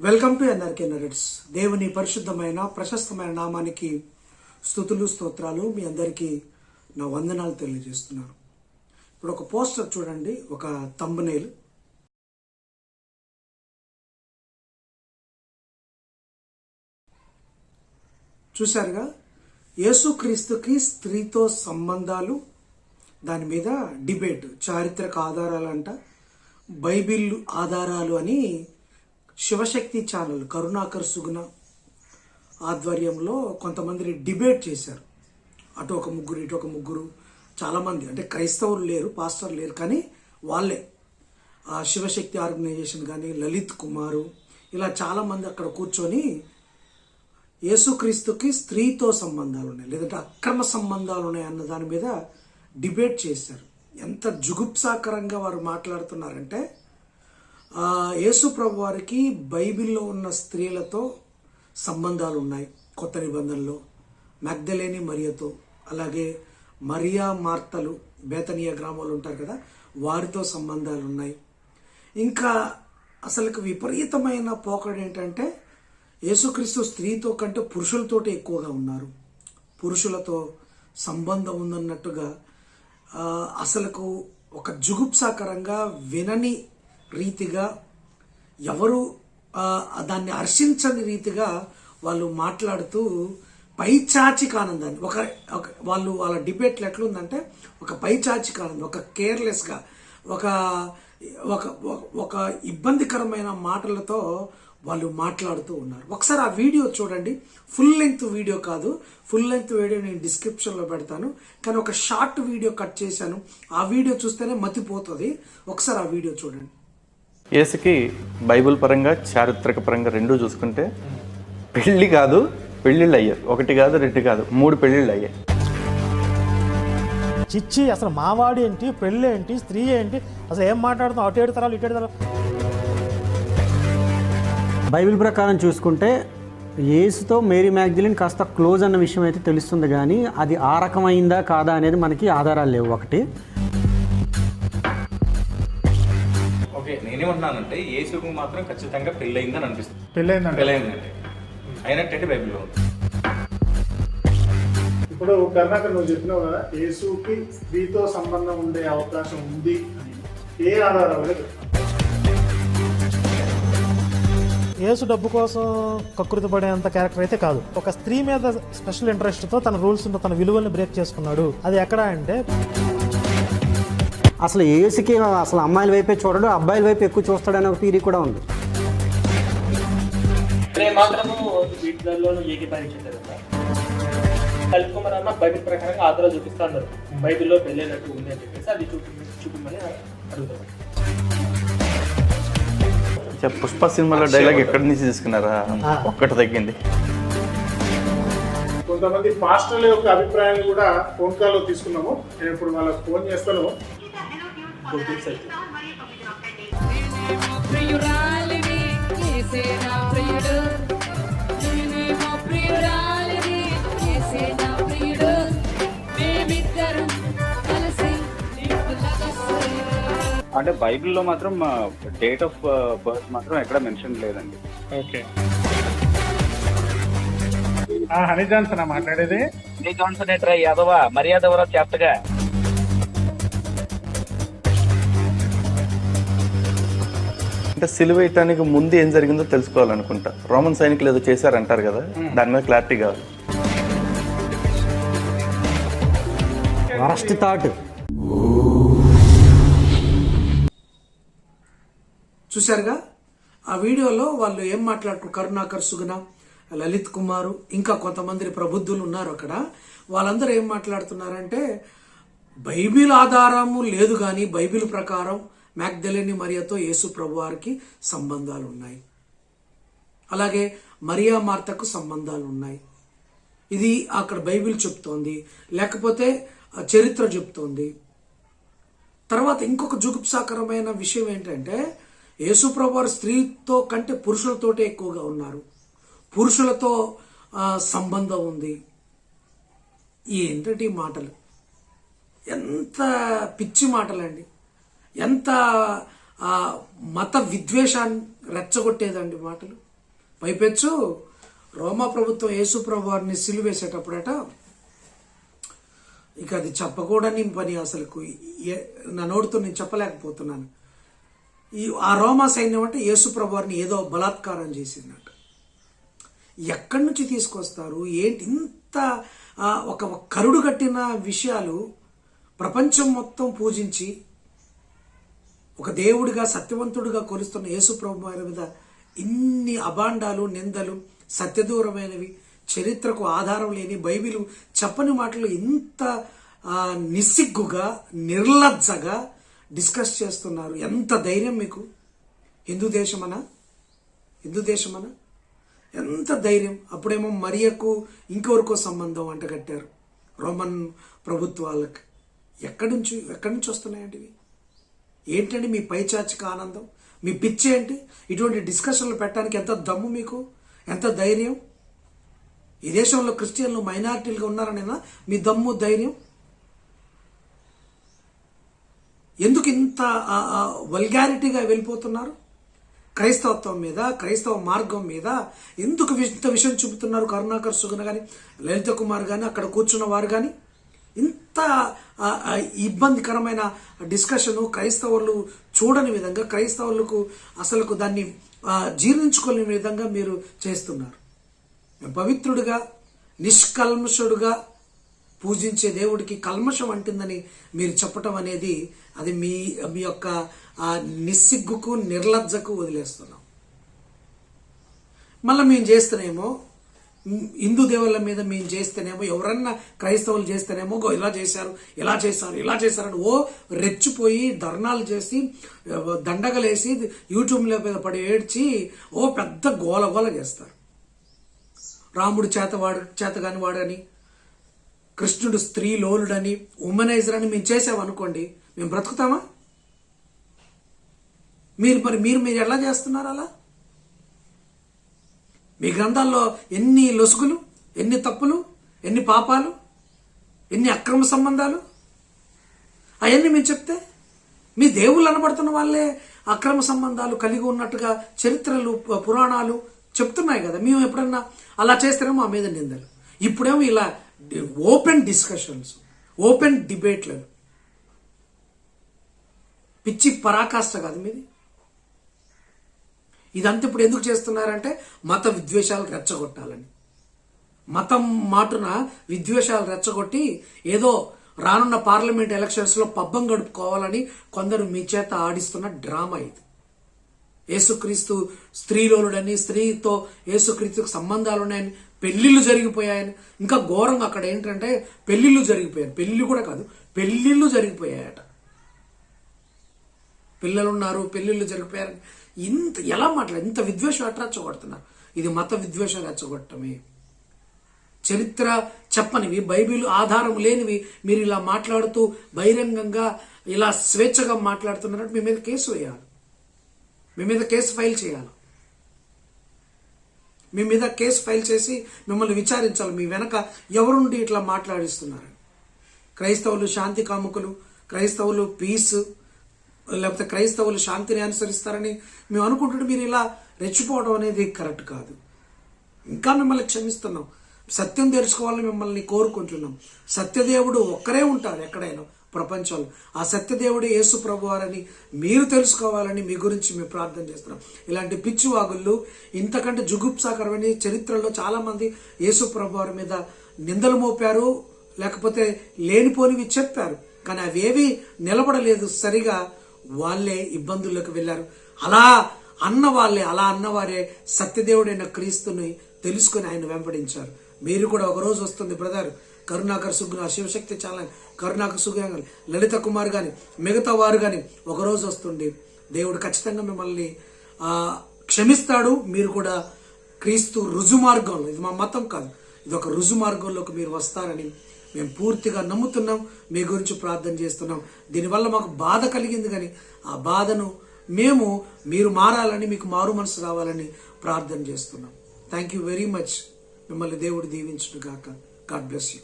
Welcome to NRK narrates. దేవుని పరిశుద్ధమైన ప్రశస్తమైన నామానికి స్తుతులు స్తోత్రాలు. మీ అందరికీ నా వందనాలు తెలియజేస్తున్నాను. ఇప్పుడు ఒక పోస్టర్ చూడండి, ఒక థంబ్నెయిల్. చూశారుగా, యేసుక్రీస్తుకి స్త్రీతో సంబంధాలు, దాని మీద డిబేట్, చారిత్రక ఆధారాలంట, బైబిల్ ఆధారాలు అని శివశక్తి ఛానల్ కరుణాకర్ సుగుణ ఆధ్వర్యంలో కొంతమంది డిబేట్ చేశారు. అటు ఒక ముగ్గురు, ఇటు ఒక ముగ్గురు, చాలామంది, అంటే క్రైస్తవులు లేరు, పాస్టర్ లేరు, కానీ వాళ్ళే శివశక్తి ఆర్గనైజేషన్ కానీ లలిత్ కుమారు, ఇలా చాలామంది అక్కడ కూర్చొని యేసుక్రీస్తుకి స్త్రీతో సంబంధాలు ఉన్నాయి, లేదంటే అక్రమ సంబంధాలు ఉన్నాయి అన్న దాని మీద డిబేట్ చేశారు. ఎంత జుగుప్సాకరంగా వారు మాట్లాడుతున్నారంటే, యేసు ప్రభు వారికి బైబిల్లో ఉన్న స్త్రీలతో సంబంధాలు ఉన్నాయి. కొత్త నిబంధనలో మగ్దలేని మరియతో, అలాగే మరియా మార్తలు బేతనియా గ్రామాలు ఉంటారు కదా, వారితో సంబంధాలు ఉన్నాయి. ఇంకా అసలుకి విపరీతమైన పోకడ ఏంటంటే, యేసుక్రీస్తు స్త్రీతో కంటే పురుషులతోటే ఎక్కువగా ఉన్నారు, పురుషులతో సంబంధం ఉందన్నట్టుగా అసలుకు ఒక జుగుప్సాకరంగా, వినని రీతిగా, ఎవరు దాన్ని హర్షించని రీతిగా వాళ్ళు మాట్లాడుతూ పైచాచిక ఆనందాన్ని, వాళ్ళ డిబేట్లు ఎట్లుందంటే, ఒక పైచాచిక ఆనందం, ఒక కేర్లెస్గా, ఒక ఇబ్బందికరమైన మాటలతో వాళ్ళు మాట్లాడుతూ ఉన్నారు. ఒకసారి ఆ వీడియో చూడండి. ఫుల్ లెంగ్త్ వీడియో కాదు, ఫుల్ లెంగ్త్ వీడియో నేను డిస్క్రిప్షన్లో పెడతాను, కానీ ఒక షార్ట్ వీడియో కట్ చేశాను. ఆ వీడియో చూస్తేనే మతిపోతుంది. ఒకసారి ఆ వీడియో చూడండి. యేసుకి బైబిల్ పరంగా, చారిత్రక పరంగా రెండూ చూసుకుంటే పెళ్లి కాదు, పెళ్లిళ్ళు అయ్యాయి. ఒకటి కాదు, రెండు కాదు, 3 పెళ్లిళ్ళు అయ్యాయి. చిచ్చి, అసలు మావాడు ఏంటి, పెళ్ళి ఏంటి, స్త్రీ ఏంటి, అసలు ఏం మాట్లాడుతాం, అటు ఏడు తరాలు ఇటు ఏడు తరాలు. బైబిల్ ప్రకారం చూసుకుంటే యేసుతో మేరీ మ్యాగ్దలిన్ కాస్త క్లోజ్ అన్న విషయం అయితే తెలుస్తుంది, కానీ అది ఆ రకమైందా కాదా అనేది మనకి ఆధారాలు లేవు. ఒకటి నేనేమంటున్నానంటే, యేసుకు మాత్రం ఖచ్చితంగా పెళ్ళయిందని అనిపిస్తుంది. పెళ్ళయిందంటే అయినట్టయితే బైబిల్లో ఇప్పుడు కర్ణాకర్ నువ్వు చెప్పినావు కదా, యేసుకి స్త్రీతో సంబంధం ఉండే అవకాశం ఉంది అని ఏ ఆధారాలు? యేసు డబ్బు కోసం కకృతి పడేంత క్యారెక్టర్ అయితే కాదు. ఒక స్త్రీ మీద స్పెషల్ ఇంట్రెస్ట్తో తన రూల్స్, తన విలువల్ని బ్రేక్ చేసుకున్నాడు. అది ఎక్కడ అంటే, అసలు యేసుకి అసలు అమ్మాయిల వైపే చూడడు, అబ్బాయిల వైపు ఎక్కువ చూస్తాడనే ఒక థియరీ కూడా ఉంది. కలుపుకోమని బైబిల్ ప్రకారంగా ఆధారాలు చూపిస్తున్నారు, బైబిల్లో పెళ్ళైనట్టు ఉంది అని చెప్పేసి అది చూపించమని అడుగుతారు. పుష్ప సినిమాలో డైలాగ్ ఎక్కడి నుంచి తీసుకున్నారా, ఒక్కటి తగ్గింది. కొంతమంది పాస్టర్ల యొక్క అభిప్రాయాన్ని కూడా ఫోన్ కాల్లో తీసుకున్నాము. నేను ఇప్పుడు వాళ్ళకి ఫోన్ చేస్తాను. అంటే బైబిల్లో మాత్రం డేట్ ఆఫ్ బర్త్ మాత్రం ఎక్కడ మెన్షన్ లేదండి. ఓకే, హనీ జాన్సన్ మాట్లాడేది? హనీ జాన్సన్ ఏంట్రా యాదవ, మర్యాద ఎవరో చేస్తగా. అంటే సిలువేయటానికి ముందు ఏం జరిగిందో తెలుసుకోవాలనుకుంటా. రోమన్ సైనికులు ఏదో చేశారంటారు కదా, దాని మీద క్లారిటీ కావాలి. Worst thought. చూశారుగా, ఆ వీడియోలో వాళ్ళు ఏం మాట్లాడుతున్నారు. కరుణాకర్ సుగుణ, లలిత్ కుమారు, ఇంకా కొంతమంది ప్రబుద్ధులు ఉన్నారు అక్కడ. వాళ్ళందరూ ఏం మాట్లాడుతున్నారంటే, బైబిల్ ఆధారము లేదు, కానీ బైబిల్ ప్రకారం మగ్దలేని మరియతో యేసు ప్రభు వారికి సంబంధాలు ఉన్నాయి, అలాగే మరియా మార్తకు సంబంధాలు ఉన్నాయి. ఇది అక్కడ బైబిల్ చెప్తోంది, లేకపోతే చరిత్ర చెప్తోంది. తర్వాత ఇంకొక జుగుప్సాకరమైన విషయం ఏంటంటే, యేసు ప్రభు వారు స్త్రీతో కంటే పురుషులతోటే ఎక్కువగా ఉన్నారు, పురుషులతో సంబంధం ఉంది. ఏంటంటే ఈ మాటలు, ఎంత పిచ్చి మాటలండి, ఎంత మత విద్వేషాన్ని రెచ్చగొట్టేదండి మాటలు. పైపెచ్చు రోమా ప్రభుత్వం యేసు ప్రభు వారిని సిలువేసేటప్పుడట, ఇక అది చెప్పకూడని పని, అసలు నా నోటితో నేను చెప్పలేకపోతున్నాను. ఆ రోమా సైన్యం అంటే యేసు ప్రభు వారిని ఏదో బలాత్కారం చేసిందట. ఎక్కడి నుంచి తీసుకొస్తారు ఏంటి ఇంత ఒక కరుడు కట్టిన విషయాలు? ప్రపంచం మొత్తం పూజించి ఒక దేవుడిగా సత్యవంతుడిగా కొలుస్తున్న యేసు ప్రభు వారి మీద ఇన్ని అభాండాలు, నిందలు, సత్యదూరమైనవి, చరిత్రకు ఆధారం లేని, బైబిలు చెప్పని మాటలు ఇంత నిస్సిగ్గుగా, నిర్లజ్జగా డిస్కస్ చేస్తున్నారు. ఎంత ధైర్యం మీకు? హిందూ దేశమనా? ఎంత ధైర్యం? అప్పుడేమో మరియకు ఇంకెవరికో సంబంధం అంటగట్టారు రోమన్ ప్రభుత్వాలకు. ఎక్కడి నుంచి వస్తున్నాయండి ఇవి? ఏంటండి మీ పైచాచిక ఆనందం? మీ పిచ్చి ఏంటి? ఇటువంటి డిస్కషన్లు పెట్టడానికి ఎంత దమ్ము మీకు, ఎంత ధైర్యం? ఈ దేశంలో క్రిస్టియన్లు మైనారిటీలుగా ఉన్నారనేనా మీ దమ్ము, ధైర్యం? ఎందుకు ఇంత వల్గారిటీగా వెళ్ళిపోతున్నారు? క్రైస్తవత్వం మీద, క్రైస్తవ మార్గం మీద ఎందుకు ఇంత విషయం చూపుతున్నారు? కరుణాకర్ సుగుణ కానీ, లలిత కుమార్ కానీ, అక్కడ కూర్చున్న వారు కానీ ఇంత ఇబ్బందికరమైన డిస్కషను క్రైస్తవులు చూడని విధంగా, క్రైస్తవులకు అసలుకు దాన్ని జీర్ణించుకోలేని విధంగా మీరు చేస్తున్నారు. పవిత్రుడిగా, నిష్కల్మషుడుగా పూజించే దేవుడికి కల్మషం అంటుందని మీరు చెప్పటం అనేది అది మీ యొక్క నిస్సిగ్గుకు, నిర్లజ్జకు వదిలేస్తున్నాం. మళ్ళీ మేము చేస్తేనేమో హిందూ దేవుళ్ళ మీద మేము చేస్తేనేమో, ఎవరన్నా క్రైస్తవులు చేస్తేనేమో ఇలా చేశారని ఓ రెచ్చిపోయి ధర్నాలు చేసి, దండగలేసి, యూట్యూబ్ల మీద పడి ఏడ్చి ఓ పెద్ద గోల చేస్తారు. రాముడు చేతగాని వాడని, కృష్ణుడు స్త్రీ లోలుడని, ఉమెనైజర్ అని మేము చేసామనుకోండి, మేము బ్రతుకుతామా? మీరు ఎలా చేస్తున్నారు అలా? మీ గ్రంథాల్లో ఎన్ని లొసుగులు, ఎన్ని తప్పులు, ఎన్ని పాపాలు, ఎన్ని అక్రమ సంబంధాలు, అవన్నీ మేము చెప్తే మీ దేవుళ్ళు అనబడుతున్న వాళ్ళే అక్రమ సంబంధాలు కలిగి ఉన్నట్టుగా చరిత్రలు, పురాణాలు చెప్తున్నాయి కదా. మేము ఎప్పుడన్నా అలా చేస్తేనేమో మా మీద నిందలు. ఇప్పుడేమో ఇలా ఓపెన్ డిస్కషన్స్, ఓపెన్ డిబేట్లు. పిచ్చి పరాకాష్ట కాదు మీది. ఇదంతా ఇప్పుడు ఎందుకు చేస్తున్నారంటే మత విద్వేషాలు రెచ్చగొట్టాలని. మతం మాటున విద్వేషాలు రెచ్చగొట్టి ఏదో రానున్న పార్లమెంట్ ఎలక్షన్స్లో పబ్బం గడుపుకోవాలని కొందరు మీ చేత ఆడిస్తున్న డ్రామా ఇది. యేసుక్రీస్తు స్త్రీలోనుడని, స్త్రీతో యేసుక్రీస్తుకు సంబంధాలు ఉన్నాయని, పెళ్లిళ్ళు జరిగిపోయాయని, ఇంకా ఘోరంగా అక్కడ ఏంటంటే పెళ్లిళ్ళు జరిగిపోయాయి. పెళ్లిళ్ళు కూడా కాదు, పెళ్లిళ్ళు జరిగిపోయాయట. పిల్లలున్నారు, పెళ్లిళ్ళు జరిగిపోయారని ఎలా ఇంత విద్వేషం రెచ్చగొడుతున్నారు? ఇది మత విద్వేషం రెచ్చగొట్టమే. చరిత్ర చెప్పనివి, బైబిల్ ఆధారం లేనివి మీరు ఇలా మాట్లాడుతూ బహిరంగంగా ఇలా స్వేచ్ఛగా మాట్లాడుతున్నారంటే మీ మీద కేసు వేయాలి, మీ మీద కేసు ఫైల్ చేయాలి, మీ మీద కేసు ఫైల్ చేసి మిమ్మల్ని విచారించాలి. మీ వెనక ఎవరుండి ఇట్లా మాట్లాడిస్తున్నారు? క్రైస్తవులు శాంతి కాముకులు, క్రైస్తవులు పీస్, లేకపోతే క్రైస్తవులు శాంతిని అనుసరిస్తారని మేము అనుకుంటుంటే మీరు ఇలా రెచ్చిపోవడం అనేది కరెక్ట్ కాదు. ఇంకా మిమ్మల్ని క్షమిస్తున్నాం, సత్యం తెలుసుకోవాలని మిమ్మల్ని కోరుకుంటున్నాం. సత్యదేవుడు ఒక్కరే ఉంటారు ఎక్కడైనా ప్రపంచంలో. ఆ సత్యదేవుడు యేసు ప్రభువారని మీరు తెలుసుకోవాలని మీ గురించి మేము ప్రార్థన చేస్తున్నాం. ఇలాంటి పిచ్చివాగుళ్ళు, ఇంతకంటే జుగుప్సాకరమైన చరిత్రలో చాలామంది యేసు ప్రభువారి మీద నిందలు మోపారు, లేకపోతే లేనిపోనివి చెప్పారు, కానీ అవేవి నిలబడలేదు. సరిగా వాళ్ళే ఇబ్బందుల్లోకి వెళ్ళారు. అలా అన్నవారే సత్యదేవుడైన క్రీస్తుని తెలుసుకుని ఆయన వెంబడించారు. మీరు కూడా ఒకరోజు వస్తుంది బ్రదర్, కరుణాకర్ సుగ్న, శివశక్తి ఛానల్ కరుణాకర్ సుగ్న కానీ, లలిత కుమార్ కానీ, మిగతా వారు కానీ ఒకరోజు వస్తుంది. దేవుడు ఖచ్చితంగా మిమ్మల్ని క్షమిస్తాడు. మీరు కూడా క్రీస్తు రుజుమార్గంలో, ఇది మా మతం కాదు, ఇది ఒక రుజుమార్గంలోకి మీరు వస్తారని మేము పూర్తిగా నమ్ముతున్నాం. మీ గురించి ప్రార్థన చేస్తున్నాం. దీనివల్ల మాకు బాధ కలిగింది, కానీ ఆ బాధను మీరు మారాలని, మీకు మారు మనసు రావాలని ప్రార్థన చేస్తున్నాం. Thank you very much. మిమ్మల్ని దేవుడు దీవించును గాక. God bless you.